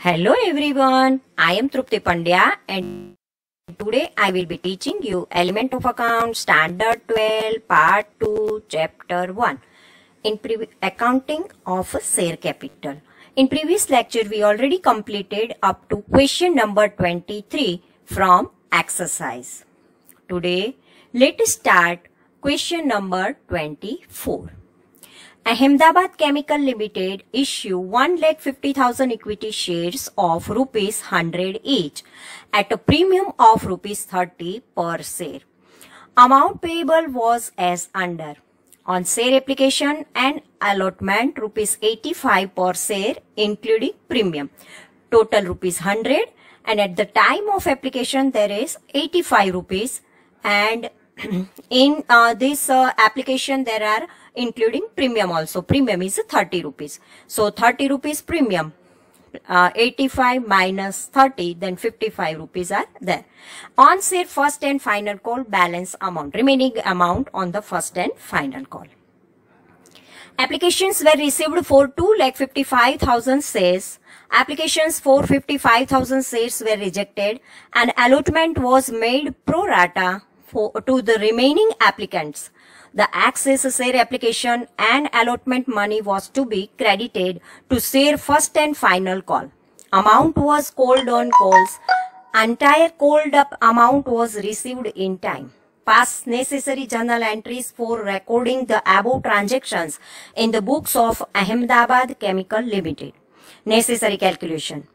Hello everyone, I am Trupti Pandya and today I will be teaching you Element of Account Standard 12 Part 2 Chapter 1 in Accounting of Share Capital. In previous lecture we already completed up to question number 23 from exercise. Today let us start question number 24. Ahmedabad Chemical Limited issue 1,50,000 equity shares of rupees 100 each at a premium of rupees 30 per share. Amount payable was as under. On share application and allotment rupees 85 per share including premium. Total rupees 100 and at the time of application there is 85 rupees and in this application there are including premium also. Premium is 30 rupees. So 30 rupees premium, 85 minus 30, then 55 rupees are there. On share first and final call balance amount, remaining amount on the first and final call. Applications were received for 2,55,000 shares. Applications for 55,000 shares were rejected and allotment was made pro rata to the remaining applicants. The access share application and allotment money was to be credited to share first and final call. Amount was called on calls. Entire called up amount was received in time. Pass necessary journal entries for recording the above transactions in the books of Ahmedabad Chemical Limited. Necessary calculation.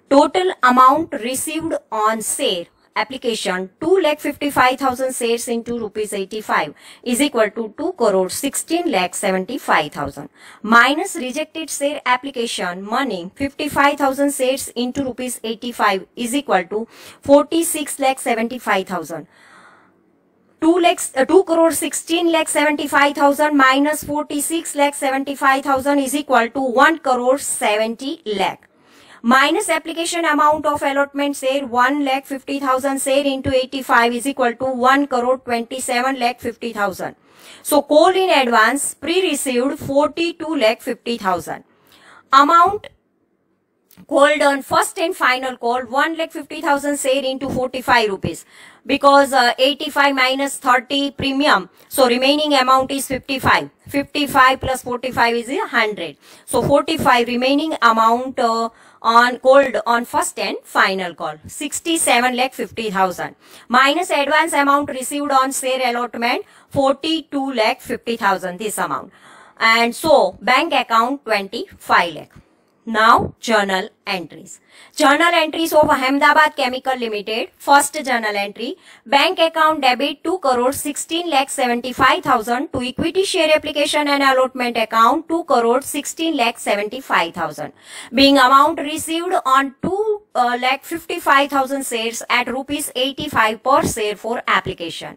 Total amount received on share application 2,55,000 shares into rupees 85 is equal to 2,16,75,000 minus rejected share application money 55,000 shares into rupees 85 is equal to 46,75,000. 2,16,75,000 minus 46,75,000 is equal to 1,70,00,000. Minus application amount of allotment share 1,50,000 share into 85 is equal to 1,27,50,000. So call in advance pre-received 42,50,000. Amount called on first and final call 1,50,000 share into 45 rupees because 85 minus 30 premium, so remaining amount is 55. 55 plus 45 is 100. So 45 remaining amount on called on first and final call 67,50,000 minus advance amount received on share allotment 42,50,000, this amount, and so bank account 25 lakh. Now journal entries. Journal entries of Ahmedabad Chemical Limited. First journal entry, bank account debit 2,16,75,000 to equity share application and allotment account 2,16,75,000. Being amount received on 2,55,000 shares at rupees 85 per share for application.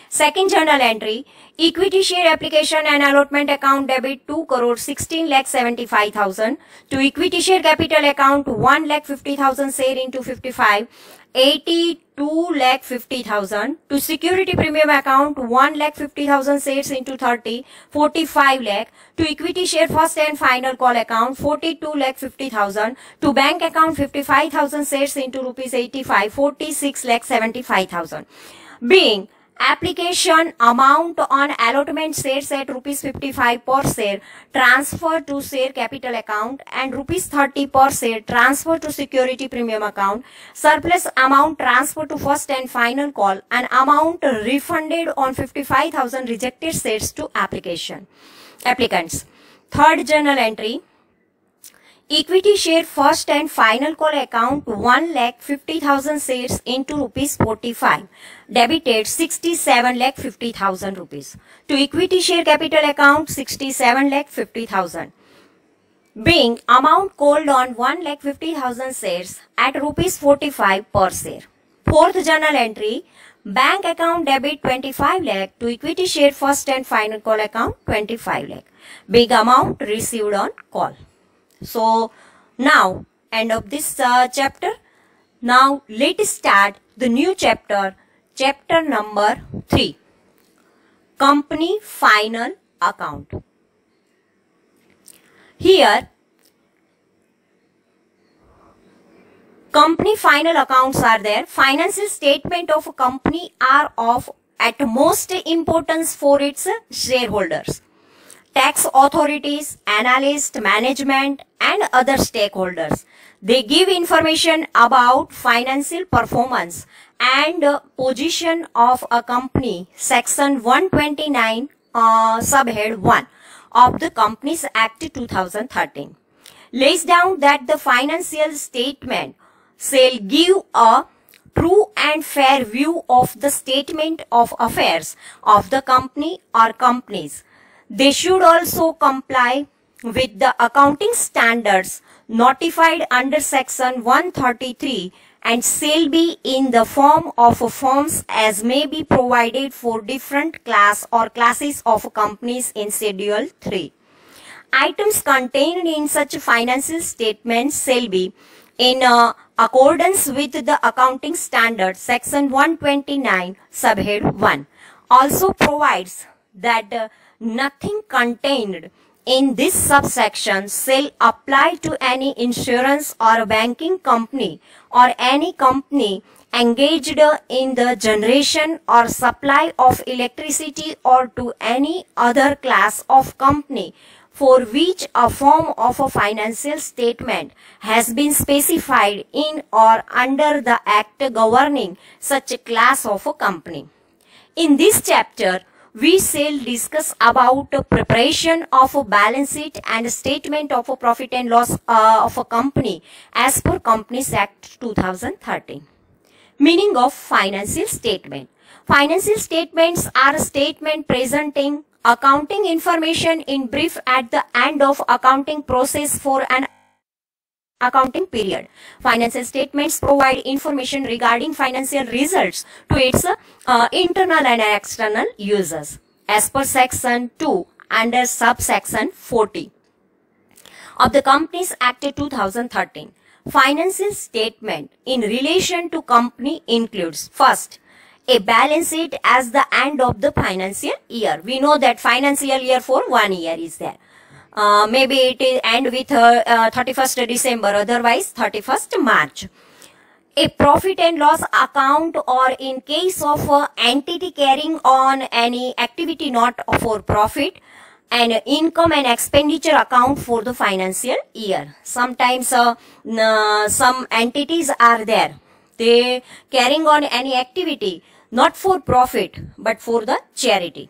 Second journal entry, equity share application and allotment account debit 2,16,75,000 to equity share capital account 1,50,000 share into 55, 82,50,000 to security premium account 1,50,000 shares into 30, 45 lakh to equity share first and final call account 42,50,000 to bank account 55,000 shares into rupees 85, 46,75,000. Being application amount on allotment shares at rupees 55 per share transfer to share capital account and rupees 30 per share transfer to security premium account, surplus amount transfer to first and final call, and amount refunded on 55,000 rejected shares to applicants. Third journal entry, equity share first and final call account 1,50,000 shares into rupees 45 debited 67,50,000 rupees to equity share capital account 67,50,000. Being amount called on 1,50,000 shares at rupees 45 per share. Fourth journal entry, bank account debit 25 lakh to equity share first and final call account 25 lakh. Big amount received on call. So now end of this chapter. Now let us start the new chapter, chapter number 3, company final account. Here Company final accounts are there. Financial statement of a company are of at most importance for its shareholders, tax authorities, analysts, management, and other stakeholders. They give information about financial performance and position of a company. Section 129, subhead 1 of the Companies Act 2013 lays down that the financial statement shall give a true and fair view of the statement of affairs of the company or companies. They should also comply with the accounting standards notified under section 133 and shall be in the form of forms as may be provided for different class or classes of companies in Schedule 3. Items contained in such financial statements shall be in accordance with the accounting standard section 129 subhead 1 also provides that nothing contained in this subsection shall apply to any insurance or banking company or any company engaged in the generation or supply of electricity or to any other class of company for which a form of a financial statement has been specified in or under the act governing such a class of a company. In this chapter, we shall discuss about preparation of a balance sheet and statement of a profit and loss of a company as per Companies Act 2013. Meaning of financial statement. Financial statements are a statement presenting accounting information in brief at the end of accounting process for an accounting period. Financial statements provide information regarding financial results to its internal and external users as per section 2 under subsection 40 of the Companies Act 2013. Financial statement in relation to company includes first, a balance sheet as the end of the financial year. We know that financial year for 1 year is there. Maybe it is end with 31st December, otherwise 31st March. A profit and loss account, or in case of entity carrying on any activity not for profit, an income and expenditure account for the financial year. Sometimes some entities are there. They carrying on any activity not for profit but for the charity.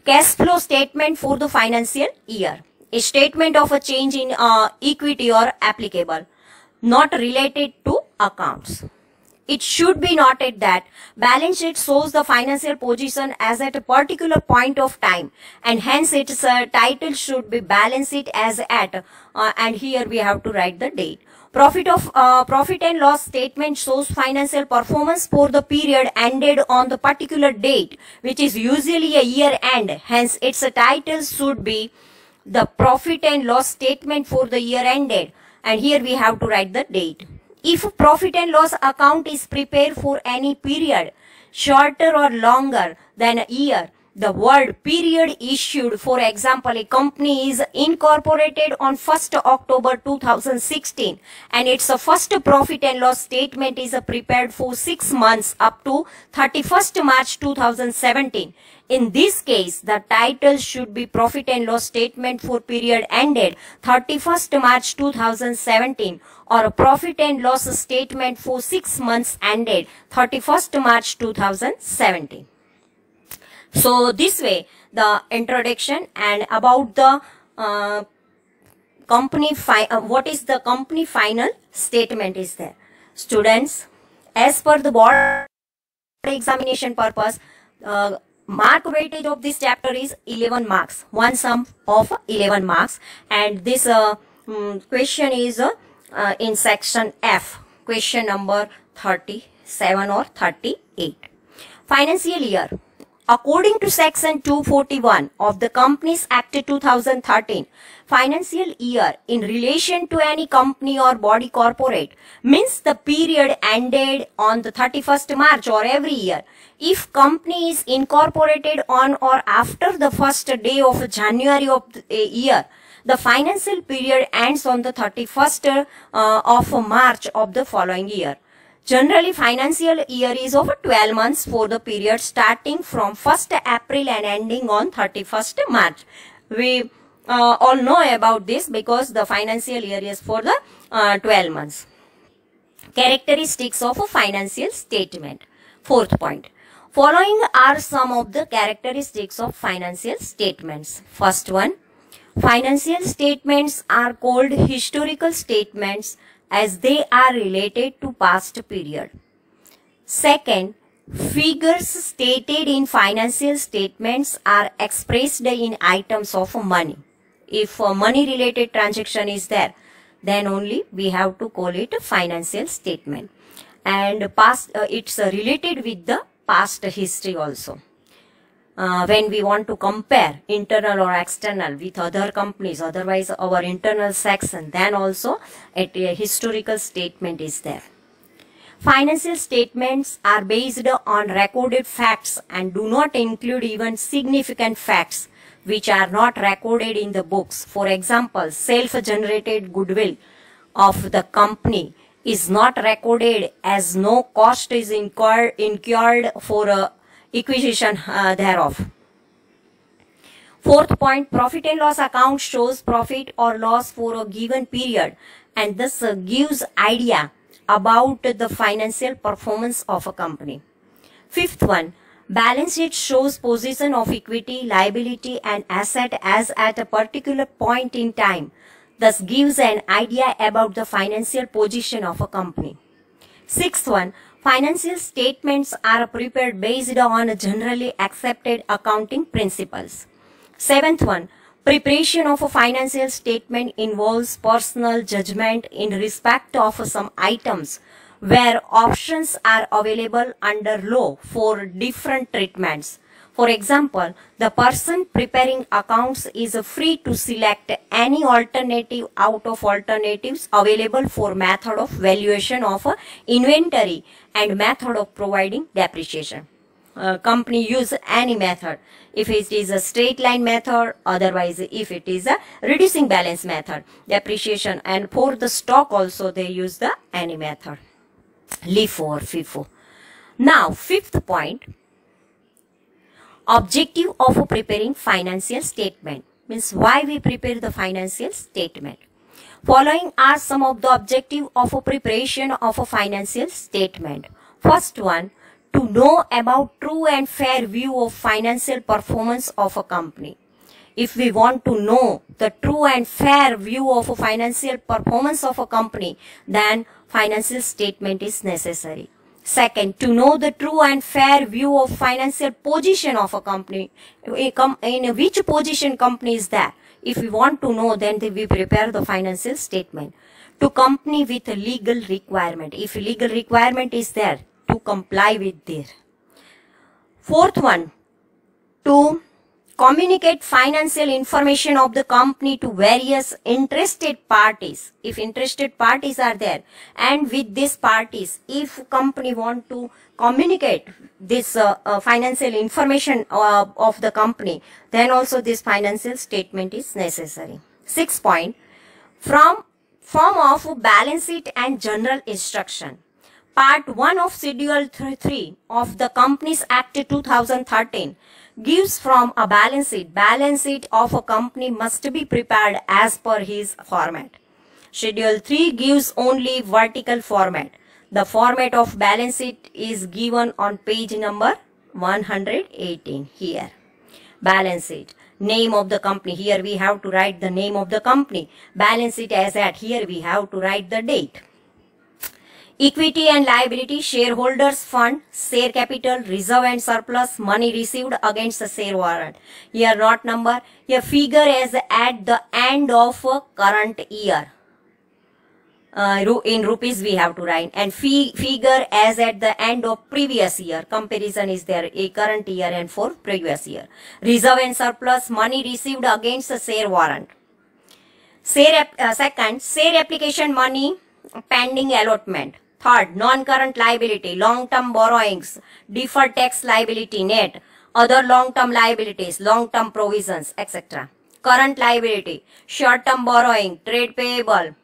Cash flow statement for the financial year. A statement of a change in equity or applicable, not related to accounts. It should be noted that balance sheet shows the financial position as at a particular point of time, and hence its title should be balance sheet as at, and here we have to write the date. Profit and loss statement shows financial performance for the period ended on the particular date, which is usually a year end. Hence its title should be the profit and loss statement for the year ended, and here we have to write the date. If profit and loss account is prepared for any period shorter or longer than a year, the word period issued, for example, a company is incorporated on 1st October 2016 and its first profit and loss statement is prepared for 6 months up to 31st March 2017. In this case, the title should be profit and loss statement for period ended 31st March 2017 or a profit and loss statement for 6 months ended 31st March 2017. So this way the introduction and about the what is the company final statement is there. Students, as per the board examination purpose, mark weightage of this chapter is 11 marks, one sum of 11 marks, and this question is in section F, question number 37 or 38. Financial year. According to section 241 of the Companies Act 2013, financial year in relation to any company or body corporate means the period ended on the 31st March or every year. If company is incorporated on or after the first day of January of the year, The financial period ends on the 31st of March of the following year. Generally, financial year is over 12 months for the period starting from 1st April and ending on 31st March. We all know about this because the financial year is for the 12 months. Characteristics of a financial statement. Fourth point. Following are some of the characteristics of financial statements. First one, financial statements are called historical statements as they are related to past period. Second, figures stated in financial statements are expressed in items of money. If a money related transaction is there, then only we have to call it a financial statement. And it's related with the past history also. When we want to compare internal or external with other companies, otherwise our internal section, then also a historical statement is there. Financial statements are based on recorded facts and do not include even significant facts which are not recorded in the books. For example, self-generated goodwill of the company is not recorded as no cost is incurred for acquisition thereof. Fourth point, profit and loss account shows profit or loss for a given period and thus gives idea about the financial performance of a company. Fifth one, balance sheet shows position of equity, liability and asset as at a particular point in time, thus gives an idea about the financial position of a company. Sixth one, financial statements are prepared based on generally accepted accounting principles. Seventh one, preparation of a financial statement involves personal judgment in respect of some items where options are available under law for different treatments. For example, the person preparing accounts is free to select any alternative out of alternatives available for method of valuation of inventory and method of providing depreciation. Company use any method. If it is a straight line method, otherwise if it is a reducing balance method, depreciation, and for the stock also they use the any method. LIFO or FIFO. Now, fifth point, objective of preparing financial statement, means why we prepare the financial statement. Following are some of the objective of a preparation of a financial statement. First one, to know about true and fair view of financial performance of a company. If we want to know the true and fair view of a financial performance of a company, then financial statement is necessary. Second, to know the true and fair view of financial position of a company. In which position company is that? If we want to know, then we prepare the financial statement. To company with a legal requirement. If legal requirement is there, to comply with this. Fourth one, to communicate financial information of the company to various interested parties. If interested parties are there, and with these parties, if company want to communicate this financial information of the company, then also this financial statement is necessary. Sixth point, from form of balance sheet and general instruction. Part 1 of Schedule 3 of the Companies Act 2013 gives from a balance sheet. Balance sheet of a company must be prepared as per his format. Schedule 3 gives only vertical format. The format of balance sheet is given on page number 118 here. Balance sheet. Name of the company. Here we have to write the name of the company. Balance sheet as at here we have to write the date. Equity and liability, shareholders fund, share capital, reserve and surplus, money received against the share warrant. Here not number, here figure as at the end of current year. In rupees we have to write, and figure as at the end of previous year. Comparison is there, a current year and for previous year. Reserve and surplus, money received against the share warrant. Second, share application money pending allotment. Third, non-current liability, long-term borrowings, deferred tax liability net, other long-term liabilities, long-term provisions, etc. Current liability, short-term borrowing, trade payable,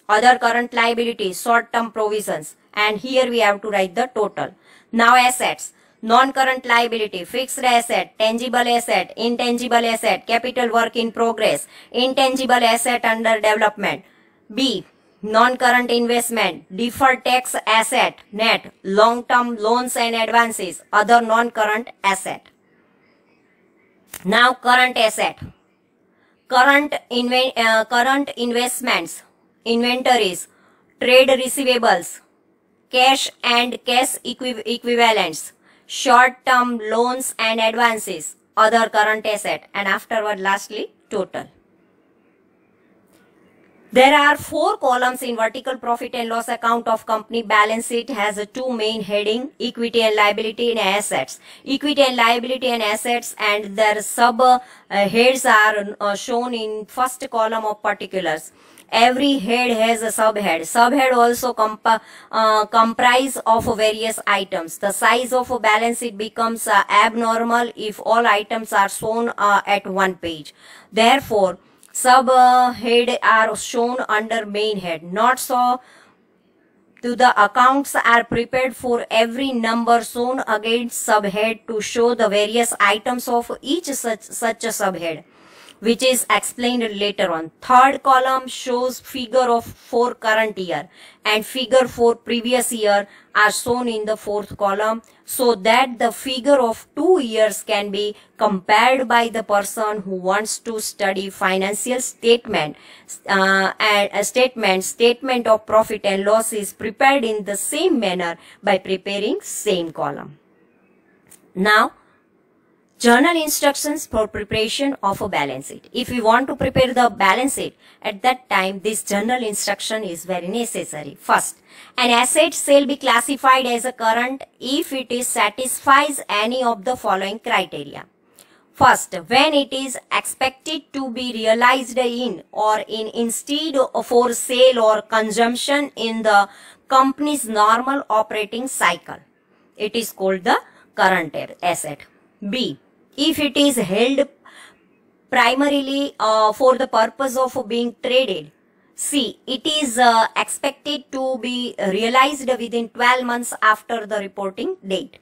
other current liabilities, short-term provisions, and here we have to write the total. Now assets, non-current liability, fixed asset, tangible asset, intangible asset, capital work in progress, intangible asset under development. B, non-current investment, deferred tax asset, net, long-term loans and advances, other non-current asset. Now current asset, current investments, inventories, trade receivables, cash and cash equivalents, short-term loans and advances, other current asset, and afterward lastly total. There are 4 columns in vertical profit and loss account of company balance sheet. Has a 2 main heading, equity and liability and assets. Equity and liability and assets, and their sub heads are shown in first column of particulars. Every head has a subhead. Subhead also comprise of various items. The size of a balance sheet becomes abnormal if all items are shown at one page. Therefore, subhead are shown under main head. Not so the accounts are prepared for every number shown against subhead to show the various items of each such a subhead, which is explained later on. Third column shows figure of for current year and figure for previous year are shown in the fourth column, so that the figure of 2 years can be compared by the person who wants to study financial statement. Statement of profit and loss is prepared in the same manner by preparing same column. Now, journal instructions for preparation of a balance sheet. If we want to prepare the balance sheet, at that time this journal instruction is very necessary. First, an asset shall be classified as a current if it is satisfies any of the following criteria. First, when it is expected to be realized in or in instead of for sale or consumption in the company's normal operating cycle, it is called the current asset. B, if it is held primarily for the purpose of being traded. C, it is expected to be realized within 12 months after the reporting date.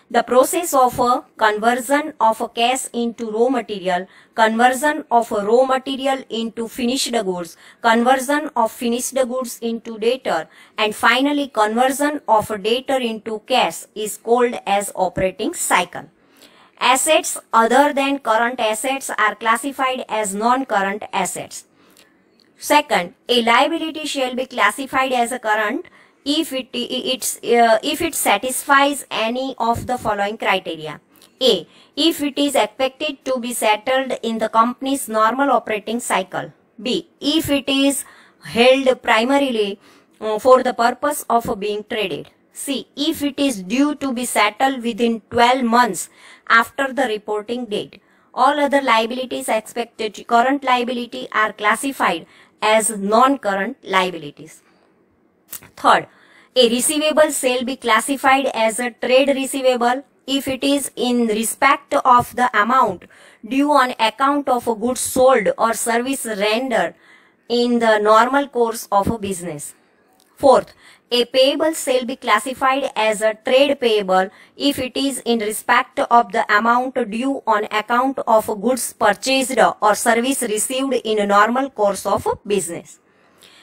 The process of conversion of a cash into raw material, conversion of raw material into finished goods, conversion of finished goods into debtor, and finally conversion of debtor into cash is called as operating cycle. Assets other than current assets are classified as non-current assets. Second, a liability shall be classified as a current if it satisfies any of the following criteria. A, if it is expected to be settled in the company's normal operating cycle. B, if it is held primarily for the purpose of being traded. C, if it is due to be settled within 12 months after the reporting date. All other liabilities expected to current liability are classified as non-current liabilities. Third, a receivable shall be classified as a trade receivable if it is in respect of the amount due on account of a goods sold or service rendered in the normal course of a business. Fourth, a payable shall be classified as a trade payable if it is in respect of the amount due on account of goods purchased or service received in a normal course of business.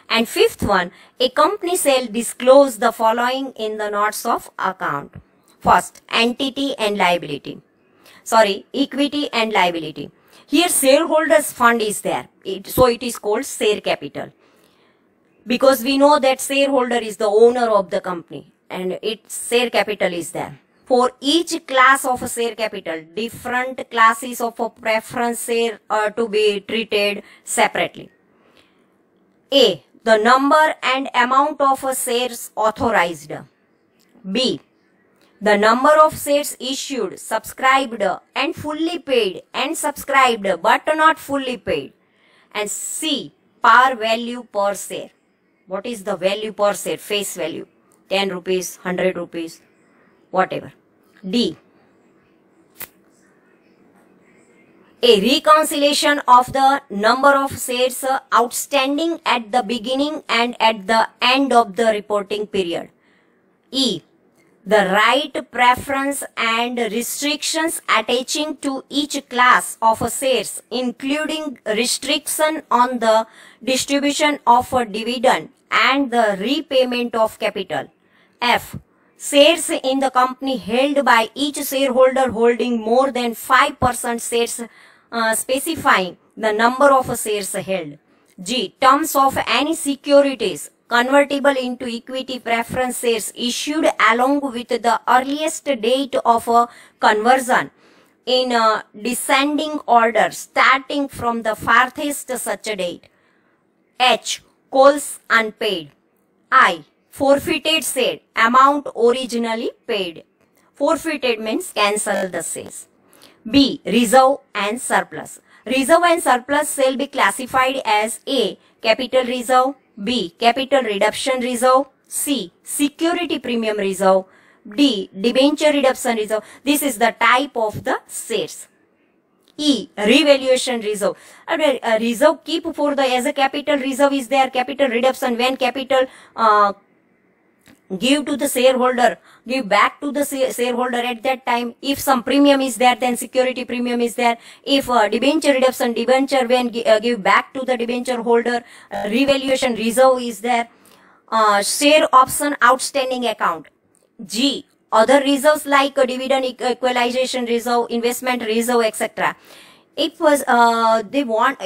And fifth one, a company shall disclose the following in the notes of account. First, entity and liability. Equity and liability. Here shareholders fund is there. So it is called share capital. Because we know that shareholder is the owner of the company and its share capital is there. For each class of a share capital, different classes of a preference share are to be treated separately. A, the number and amount of shares authorized. B, the number of shares issued, subscribed and fully paid and subscribed but not fully paid. And C, par value per share. What is the value per share? Face value. 10 rupees, 100 rupees, whatever. D, A reconciliation of the number of shares outstanding at the beginning and at the end of the reporting period. E. The right, preference and restrictions attaching to each class of shares, including restriction on the distribution of a dividend and the repayment of capital. F. Shares in the company held by each shareholder holding more than 5% shares, specifying the number of shares held. G. Terms of any securities convertible into equity preference shares issued along with the earliest date of a conversion in a descending order starting from the farthest such a date. H. Calls unpaid. I. Forfeited share amount originally paid. Forfeited means cancel the sales. B. Reserve and surplus. Reserve and surplus shall be classified as A. Capital reserve, B. Capital reduction reserve, C. Security premium reserve, D. Debenture reduction reserve. This is the type of the shares. E. Revaluation reserve. A reserve keep for the as a capital reserve is there. Capital reduction when capital give to the shareholder, give back to the shareholder at that time. If some premium is there, then security premium is there. If debenture reduction, debenture when give back to the debenture holder, revaluation reserve is there. Share option outstanding account. G. Other reserves like dividend equalization reserve, investment reserve, etc. If a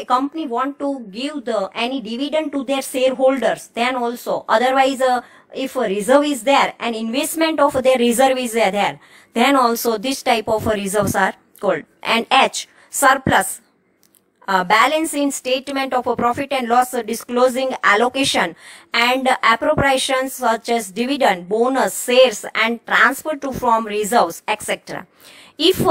company want to give any dividend to their shareholders, then also otherwise if a reserve is there and investment of their reserve is there, then also this type of reserves are called. And H. Surplus. Balance in statement of a profit and loss disclosing allocation and appropriations such as dividend, bonus, shares and transfer to from reserves, etc. If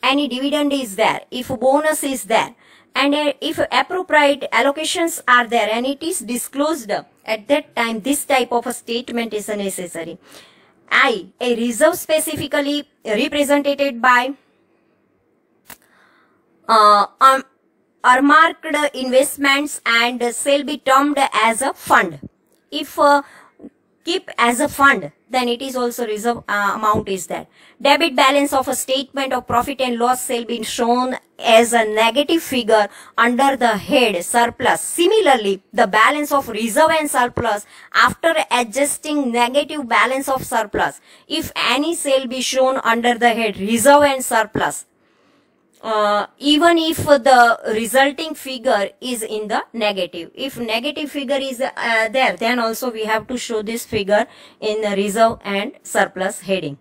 any dividend is there, if bonus is there, and if appropriate allocations are there and it is disclosed at that time, this type of a statement is necessary. I. A reserve specifically represented by earmarked investments and shall be termed as a fund. If keep as a fund, then it is also reserve amount is there. Debit balance of a statement of profit and loss shall be shown as a negative figure under the head surplus. Similarly, the balance of reserve and surplus after adjusting negative balance of surplus, if any, shall be shown under the head reserve and surplus. Even if the resulting figure is in the negative. If negative figure is there, then also we have to show this figure in the reserve and surplus heading.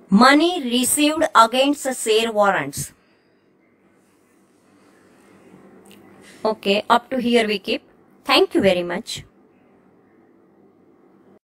Money received against share warrants. Okay, up to here we keep. Thank you very much.